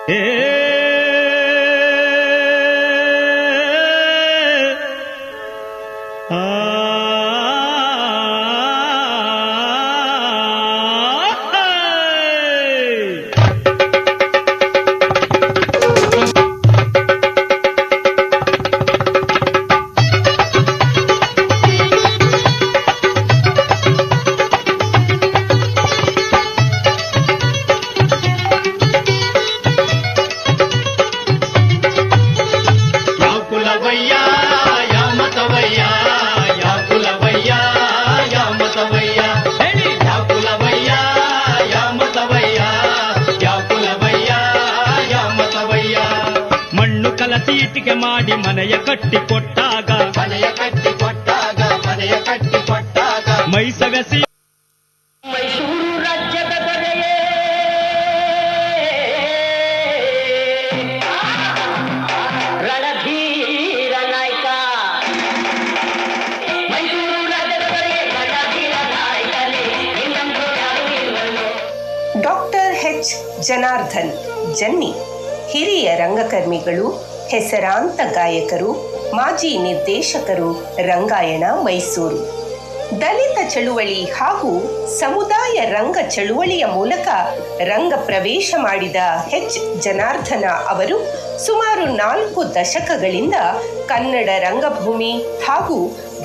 ಏ ಇಟ್ಟಿಗೆ ಮಾಡಿ ಮನೆಯ ಕಟ್ಟಿಕೊಟ್ಟಾಗ ಮೈಸವೆಸಿ ಮೈಸೂರು ರಾಜ್ಯದ ದೊರೆಯೇ ರಣಧೀರ ನಾಯಕ. ಮೈಸೂರು ರಾಜ್ಯದ ದೊರೆಯೇ ರಣಧೀರ ನಾಯಕನೇ ಇನ್ನೊಂದು ಯಾರು ಇಲ್ಲವೋ. ಡಾಕ್ಟರ್ ಎಚ್ ಜನಾರ್ದನ್ ಜನ್ನಿ ಹಿರಿಯ ರಂಗಕರ್ಮಿಗಳು, ಹೆಸರಾಂತ ಗಾಯಕರು, ಮಾಜಿ ನಿರ್ದೇಶಕರು, ರಂಗಾಯಣ ಮೈಸೂರು. ದಲಿತ ಚಳುವಳಿ ಹಾಗೂ ಸಮುದಾಯ ರಂಗ ಚಳುವಳಿಯ ಮೂಲಕ ರಂಗ ಪ್ರವೇಶ ಮಾಡಿದ ಎಚ್ ಜನಾರ್ದನ ಅವರು ಸುಮಾರು 4 ದಶಕಗಳಿಂದ ಕನ್ನಡ ರಂಗಭೂಮಿ ಹಾಗೂ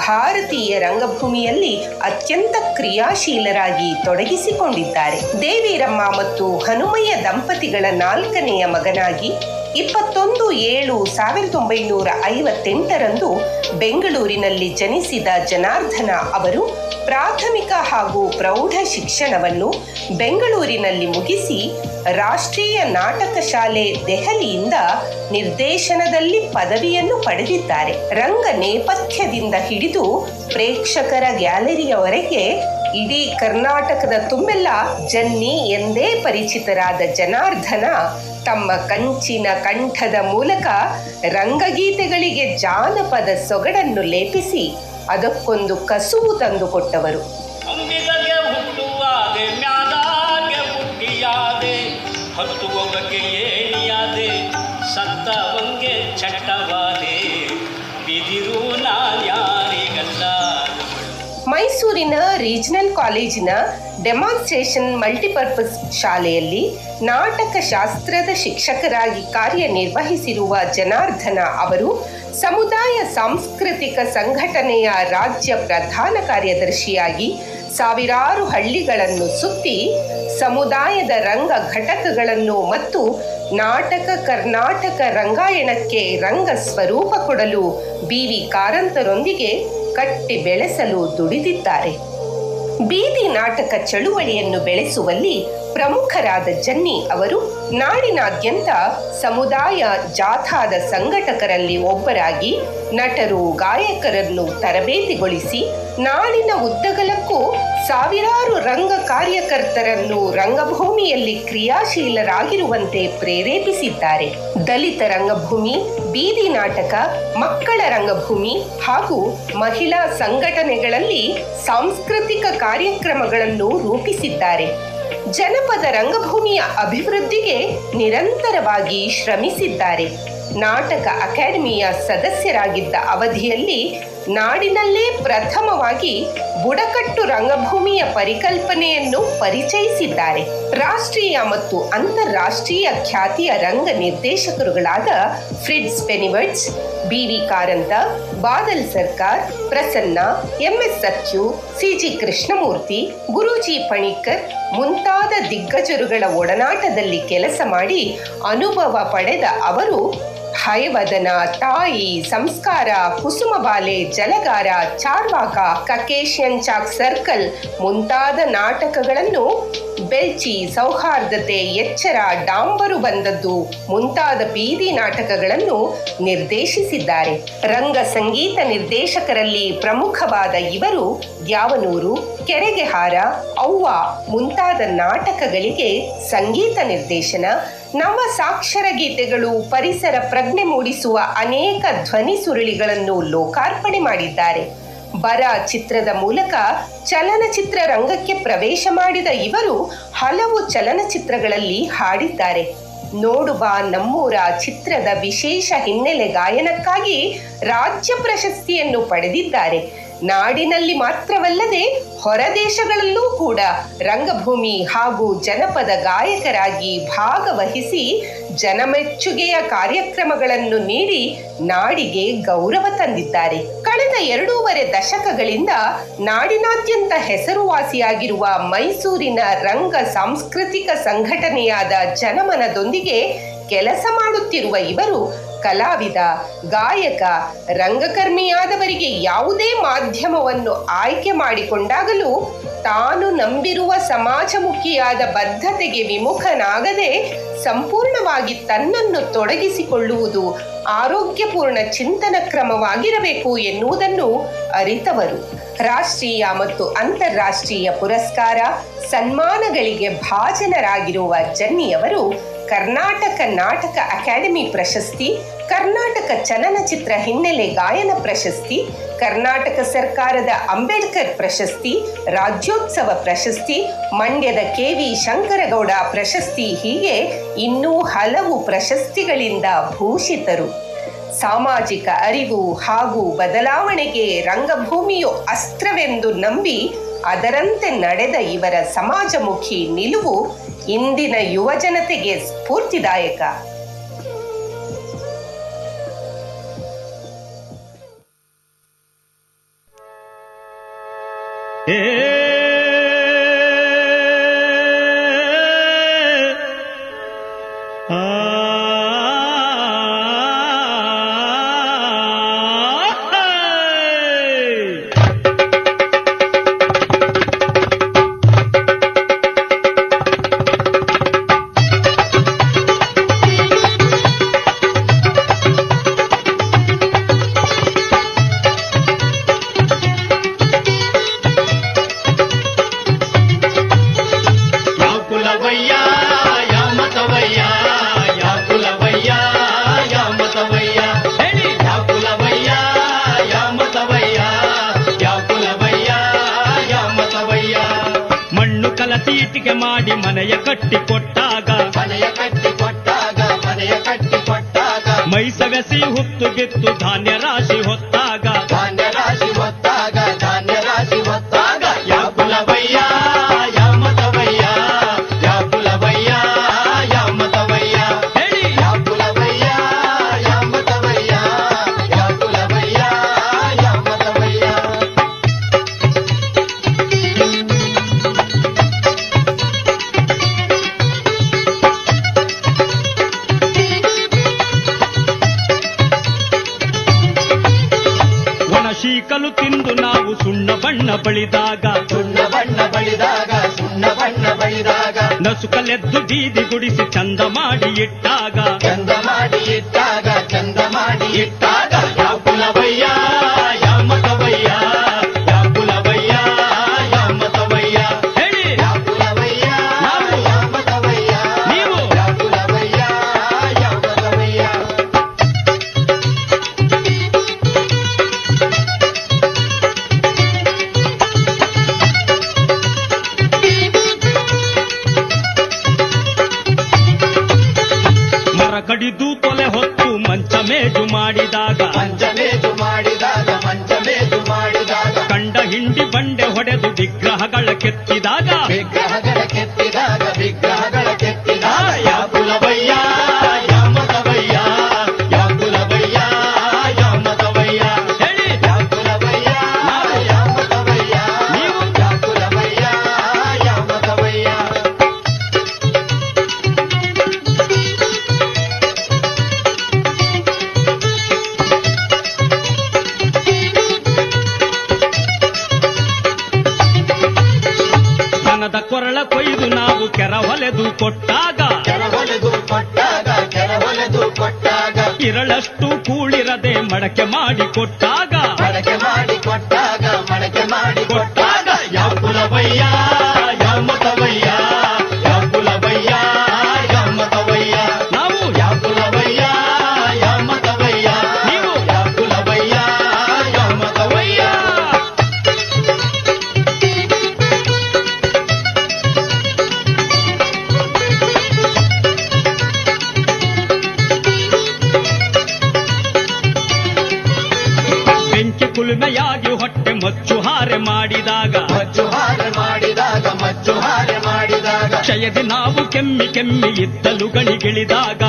ಭಾರತೀಯ ರಂಗಭೂಮಿಯಲ್ಲಿ ಅತ್ಯಂತ ಕ್ರಿಯಾಶೀಲರಾಗಿ ತೊಡಗಿಸಿಕೊಂಡಿದ್ದಾರೆ. ದೇವಿರಮ್ಮ ಮತ್ತು ಹನುಮಯ್ಯ ದಂಪತಿಗಳ 4ನೆಯ ಮಗನಾಗಿ 21/7/1958 ಬೆಂಗಳೂರಿನಲ್ಲಿ ಜನಿಸಿದ ಜನಾರ್ದನ ಅವರು ಪ್ರಾಥಮಿಕ ಹಾಗೂ ಪ್ರೌಢ ಶಿಕ್ಷಣವನ್ನು ಬೆಂಗಳೂರಿನಲ್ಲಿ ಮುಗಿಸಿ ರಾಷ್ಟ್ರೀಯ ನಾಟಕ ಶಾಲೆ ದೆಹಲಿಯಿಂದ ನಿರ್ದೇಶನದಲ್ಲಿ ಪದವಿಯನ್ನು ಪಡೆದಿದ್ದಾರೆ. ರಂಗ ನೇಪಥ್ಯದಿಂದ ಹಿಡಿದು ಪ್ರೇಕ್ಷಕರ ಗ್ಯಾಲರಿಯವರೆಗೆ ಇಡೀ ಕರ್ನಾಟಕದ ತುಂಬೆಲ್ಲ ಜನ್ನಿ ಎಂದೇ ಪರಿಚಿತರಾದ ಜನಾರ್ದನ ತಮ್ಮ ಕಂಚಿನ ಕಂಠದ ಮೂಲಕ ರಂಗಗೀತೆಗಳಿಗೆ ಜಾನಪದ ಸೊಗಡನ್ನು ಲೇಪಿಸಿ ಅದಕ್ಕೊಂದು ಕಸುವು ತಂದುಕೊಟ್ಟವರು. ಅಂಬಿಗಗೆ ಹುಟ್ಟುವಾದೆ, ಮ್ಯಾದಾಗೆ ಹುಟ್ಟಿಯಾದೆ, ಹತ್ತುವವಗೆ ಏಣಿಯಾದೆ, ಸತ್ತವಂಗೆ ಚಟ್ಟವಾದೆ, ಬಿದಿರು ನಾನ್ಯಾರಿಗಲ್ಲ. ಮೈಸೂರಿನ ರೀಜನಲ್ ಕಾಲೇಜಿನ ಡೆಮಾನ್ಸ್ಟ್ರೇಷನ್ ಮಲ್ಟಿಪರ್ಪಸ್ ಶಾಲೆಯಲ್ಲಿ ನಾಟಕ ಶಾಸ್ತ್ರದ ಶಿಕ್ಷಕರಾಗಿ ಕಾರ್ಯನಿರ್ವಹಿಸಿರುವ ಜನಾರ್ದನ ಅವರು ಸಮುದಾಯ ಸಾಂಸ್ಕೃತಿಕ ಸಂಘಟನೆಯ ರಾಜ್ಯ ಪ್ರಧಾನ ಕಾರ್ಯದರ್ಶಿಯಾಗಿ ಸಾವಿರಾರು ಹಳ್ಳಿಗಳನ್ನು ಸುತ್ತಿ ಸಮುದಾಯದ ರಂಗ ಘಟಕಗಳನ್ನು ಮತ್ತು ನಾಟಕ ಕರ್ನಾಟಕ ರಂಗಾಯಣಕ್ಕೆ ರಂಗ ಸ್ವರೂಪ ಕೊಡಲು ಬಿ.ವಿ. ಕಾರಂತರೊಂದಿಗೆ ಕಟ್ಟಿ ಬೆಳೆಸಲು ದುಡಿದಿದ್ದಾರೆ. ಬೀದಿ ನಾಟಕ ಚಳುವಳಿಯನ್ನು ಬೆಳೆಸುವಲ್ಲಿ ಪ್ರಮುಖರಾದ ಜನ್ನಿ ಅವರು ನಾಡಿನಾದ್ಯಂತ ಸಮುದಾಯ ಜಾಥಾದ ಸಂಘಟಕರಲ್ಲಿ ಒಬ್ಬರಾಗಿ ನಟರು, ಗಾಯಕರನ್ನು ತರಬೇತಿಗೊಳಿಸಿ ನಾಡಿನ ಉದ್ದಗಲಕ್ಕೂ ಸಾವಿರಾರು ರಂಗ ಕಾರ್ಯಕರ್ತರನ್ನು ರಂಗಭೂಮಿಯಲ್ಲಿ ಕ್ರಿಯಾಶೀಲರಾಗಿರುವಂತೆ ಪ್ರೇರೇಪಿಸಿದ್ದಾರೆ. ದಲಿತ ರಂಗಭೂಮಿ, ಬೀದಿ ನಾಟಕ, ಮಕ್ಕಳ ರಂಗಭೂಮಿ ಹಾಗೂ ಮಹಿಳಾ ಸಂಘಟನೆಗಳಲ್ಲಿ ಸಾಂಸ್ಕೃತಿಕ ಕಾರ್ಯಕ್ರಮಗಳನ್ನು ರೂಪಿಸಿದ್ದಾರೆ. ಜನಪದ ರಂಗಭೂಮಿಯ ಅಭಿವೃದ್ಧಿಗೆ ನಿರಂತರವಾಗಿ ಶ್ರಮಿಸಿದ್ದಾರೆ. ನಾಟಕ ಅಕಾಡೆಮಿಯ ಸದಸ್ಯರಾಗಿದ್ದ ಅವಧಿಯಲ್ಲಿ ನಾಡಿನಲ್ಲೇ ಪ್ರಥಮವಾಗಿ ಬುಡಕಟ್ಟು ರಂಗಭೂಮಿಯ ಪರಿಕಲ್ಪನೆಯನ್ನು ಪರಿಚಯಿಸಿದ್ದಾರೆ. ರಾಷ್ಟ್ರೀಯ ಮತ್ತು ಅಂತಾರಾಷ್ಟ್ರೀಯ ಖ್ಯಾತಿಯ ರಂಗ ನಿರ್ದೇಶಕರುಗಳಾದ ಫ್ರಿಟ್ಸ್ ಪೆನಿವರ್ಟ್ಸ್, ಬಿ.ವಿ. ಕಾರಂತ, ಬಾದಲ್ ಸರ್ಕಾರ್, ಪ್ರಸನ್ನ, ಎಂ.ಎಸ್. ಸತ್ಯು, ಸಿ.ಜಿ. ಕೃಷ್ಣಮೂರ್ತಿ, ಗುರೂಜಿ ಪಣಿಕ್ಕರ್ ಮುಂತಾದ ದಿಗ್ಗಜರುಗಳ ಒಡನಾಟದಲ್ಲಿ ಕೆಲಸ ಮಾಡಿ ಅನುಭವ ಪಡೆದ ಅವರು ಹಯವದನ, ತಾಯಿ, ಸಂಸ್ಕಾರ, ಕುಸುಮಬಾಲೆ, Jalagara, Charvaka, Caucasian chalk circle ಮುಂತಾದ ನಾಟಕಗಳನ್ನು ಬೆಲ್ಚಿ, ಸೌಹಾರ್ದತೆ, ಎಚ್ಚರ, ಡಾಂಬರು ಬಂದದ್ದು ಮುಂತಾದ ಬೀದಿ ನಾಟಕಗಳನ್ನು ನಿರ್ದೇಶಿಸಿದ್ದಾರೆ. ರಂಗ ಸಂಗೀತ ನಿರ್ದೇಶಕರಲ್ಲಿ ಪ್ರಮುಖವಾದ ಇವರು ದ್ಯಾವನೂರು, ಕೆರೆಗೆ ಹಾರ, ಅವ್ವ ಮುಂತಾದ ನಾಟಕಗಳಿಗೆ ಸಂಗೀತ ನಿರ್ದೇಶನ, ನವ ಸಾಕ್ಷರ ಗೀತೆಗಳು, ಪರಿಸರ ಪ್ರಜ್ಞೆ ಮೂಡಿಸುವ ಅನೇಕ ಧ್ವನಿ ಸುರುಳಿಗಳನ್ನು ಲೋಕಾರ್ಪಣೆ ಮಾಡಿದ್ದಾರೆ. ಬರ ಚಿತ್ರದ ಮೂಲಕ ಚಲನಚಿತ್ರ ರಂಗಕ್ಕೆ ಪ್ರವೇಶ ಮಾಡಿದ ಇವರು ಹಲವು ಚಲನಚಿತ್ರಗಳಲ್ಲಿ ಹಾಡಿದ್ದಾರೆ. ನೋಡು ಬಾ ನಮ್ಮೂರ ಚಿತ್ರದ ವಿಶೇಷ ಹಿನ್ನೆಲೆ ಗಾಯನಕ್ಕಾಗಿ ರಾಜ್ಯ ಪ್ರಶಸ್ತಿಯನ್ನು ಪಡೆದಿದ್ದಾರೆ. ನಾಡಿನಲ್ಲಿ ಮಾತ್ರವಲ್ಲದೆ ಹೊರದೇಶಗಳಲ್ಲೂ ಕೂಡ ರಂಗಭೂಮಿ ಹಾಗೂ ಜನಪದ ಗಾಯಕರಾಗಿ ಭಾಗವಹಿಸಿ ಜನಮೆಚ್ಚುಗೆಯ ಕಾರ್ಯಕ್ರಮಗಳನ್ನು ನೀಡಿ ನಾಡಿಗೆ ಗೌರವ ತಂದಿದ್ದಾರೆ. ಕಳೆದ 2.5 ದಶಕಗಳಿಂದ ನಾಡಿನಾದ್ಯಂತ ಹೆಸರುವಾಸಿಯಾಗಿರುವ ಮೈಸೂರಿನ ರಂಗ ಸಾಂಸ್ಕೃತಿಕ ಸಂಘಟನೆಯಾದ ಜನಮನದೊಂದಿಗೆ ಕೆಲಸ ಮಾಡುತ್ತಿರುವ ಇವರು ಕಲಾವಿದ, ಗಾಯಕ, ರಂಗಕರ್ಮಿಯಾದವರಿಗೆ ಯಾವುದೇ ಮಾಧ್ಯಮವನ್ನು ಆಯ್ಕೆ ಮಾಡಿಕೊಂಡಾಗಲೂ ತಾನು ನಂಬಿರುವ ಸಮಾಜಮುಖಿಯಾದ ಬದ್ಧತೆಗೆ ವಿಮುಖನಾಗದೆ ಸಂಪೂರ್ಣವಾಗಿ ತನ್ನನ್ನು ತೊಡಗಿಸಿಕೊಳ್ಳುವುದು ಆರೋಗ್ಯಪೂರ್ಣ ಚಿಂತನ ಕ್ರಮವಾಗಿರಬೇಕು ಎನ್ನುವುದನ್ನು ಅರಿತವರು. ರಾಷ್ಟ್ರೀಯ ಮತ್ತು ಅಂತಾರಾಷ್ಟ್ರೀಯ ಪುರಸ್ಕಾರ, ಸನ್ಮಾನಗಳಿಗೆ ಭಾಜನರಾಗಿರುವ ಜನ್ನಿಯವರು ಕರ್ನಾಟಕ ನಾಟಕ ಅಕಾಡೆಮಿ ಪ್ರಶಸ್ತಿ, ಕರ್ನಾಟಕ ಚಲನಚಿತ್ರ ಹಿನ್ನೆಲೆ ಗಾಯನ ಪ್ರಶಸ್ತಿ, ಕರ್ನಾಟಕ ಸರ್ಕಾರದ ಅಂಬೇಡ್ಕರ್ ಪ್ರಶಸ್ತಿ, ರಾಜ್ಯೋತ್ಸವ ಪ್ರಶಸ್ತಿ, ಮಂಡ್ಯದ KV ಶಂಕರಗೌಡ ಪ್ರಶಸ್ತಿ ಹೀಗೆ ಇನ್ನೂ ಹಲವು ಪ್ರಶಸ್ತಿಗಳಿಂದ ಭೂಷಿತರು. ಸಾಮಾಜಿಕ ಅರಿವು ಹಾಗೂ ಬದಲಾವಣೆಗೆ ರಂಗಭೂಮಿಯು ಅಸ್ತ್ರವೆಂದು ನಂಬಿ ಅದರಂತೆ ನಡೆದ ಇವರ ಸಮಾಜಮುಖಿ ನಿಲುವು ಇಂದಿನ ಯುವಜನತೆಗೆ ಸ್ಫೂರ್ತಿದಾಯಕ. ಇಟ್ಟಿಗೆ ಮಾಡಿ ಮನೆಯ ಕಟ್ಟಿ ಕೊಟ್ಟಾಗ ಮೈಸವೆಸಿ ಹುತ್ತು ಗಿತ್ತು ಧಾನ್ಯ ರಾಶಿ ಹೊತ್ತಾಗ ಯಾ ಕುಲವಯ್ಯ ಯಾ ಮತವಯ್ಯ, ಯಾ ಕುಲವಯ್ಯ ಯಾ ಮತವಯ್ಯ, ಹೇಳಿ ಯಾ ಕುಲವಯ್ಯ ಯಾ ಮತವಯ್ಯ, ಯಾ ಕುಲವಯ್ಯ ಯಾ ಮತವಯ್ಯ. ಶೀಕಲು ತಿಂದು ನಾವು ಸುಣ್ಣ ಬಣ್ಣ ಬಳಿದಾಗ ನಸುಕಲೆದ್ದು ಬೀದಿ ಗುಡಿಸಿ ಚಂದ ಮಾಡಿ ಇಟ್ಟಾಗ ಯಾವ ಕುಲವಯ್ಯ ಯಾ ಮತವಯ್ಯ, ಯಾವ ಕುಲವಯ್ಯ ಯಾ ಮತವಯ್ಯ, ಹೇಳಿ ಯಾವ ಕುಲವಯ್ಯ ಯಾ ಮತವಯ್ಯ, ನೀವು ಯಾವ ಕುಲವಯ್ಯ ಯಾ ಮತವಯ್ಯ. ಕಡಿದು ತೊಲೆ ಹೊತ್ತು ಮಂಚ ಮೇಜು ಮಾಡಿದಾಗ ಕಂಡ ಹಿಂಡಿ ಬಂಡೆ ಹೊಡೆದು ವಿಗ್ರಹಗಳ ಕೆತ್ತಿದಾಗ ಯಾ ಕುಲವಯ್ಯ ಯಾ ಮತವಯ್ಯ, ಯಾ ಕುಲವಯ್ಯ ಯಾ ಮತವಯ್ಯ, ಹೇಳಿ ಯಾ ಕುಲವಯ್ಯ ಯಾ ಮತವಯ್ಯ, ನೀವು ಯಾ ಕುಲವಯ್ಯ ಯಾ ಮತವಯ್ಯ. ಕೊರಳ ಕೊಯ್ದು ನಾವು ಕೆರವಲೆದು ಕೊಟ್ಟಾಗ ಇರಳಷ್ಟು ಕೂಳಿರದೆ ಮಡಕೆ ಮಾಡಿ ಕೊಟ್ಟಾಗ ಯಾವ ಕುಲವಯ್ಯ ಯಾ ಮತವಯ್ಯ, ಯಾವ ಕುಲವಯ್ಯ ಯಾ ಮತವಯ್ಯ, ನಾವು ಯಾವ ಕುಲವಯ್ಯ ಯಾ ಮತವಯ್ಯ, ನೀವು ಯಾವ ಕುಲವಯ್ಯ ಯಾ ಮತವಯ್ಯ. ಉಳುಮೆಯಾಗಿ ಹೊಟ್ಟೆ ಮಚ್ಚುಹಾರೆ ಮಾಡಿದಾಗ ಕ್ಷಯದಿ ನಾವು ಕೆಮ್ಮಿ ಕೆಮ್ಮಿ ಇದ್ದಲು ಗಣಿಗಿಳಿದಾಗ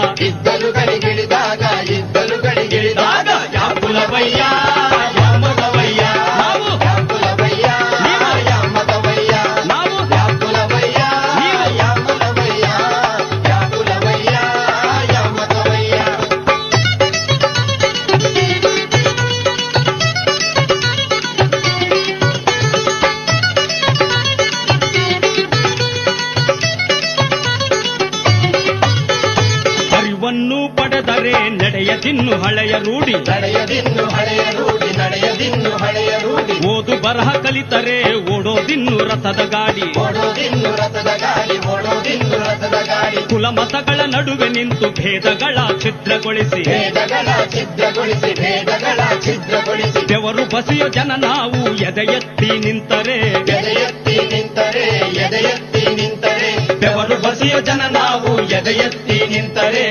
ಯಾಕುಲವಯ್ಯ ಯಾಮದವಯ್ಯ ನಾವು ಪಡೆದರೆ ನಡೆಯದಿನ್ನು ಹಳೆಯ ರೂಢಿ ಓದು ಬರಹ ಕಲಿತರೆ ಓಡೋದಿನ್ನು ರಥದ ಗಾಡಿ ಕುಲ ಮತಗಳ ನಡುವೆ ನಿಂತು ಭೇದಗಳ ಛಿದ್ರಗೊಳಿಸಿ ಬೆವರು ಬಸಿಯೋ ಜನ ನಾವು ಎದೆ ಎತ್ತಿ ನಿಂತರೆ ಬೆವರು ಬಸಿಯೋ ಜನ ನಾವು ಎದೆ ಎತ್ತಿ ನಿಂತರೆ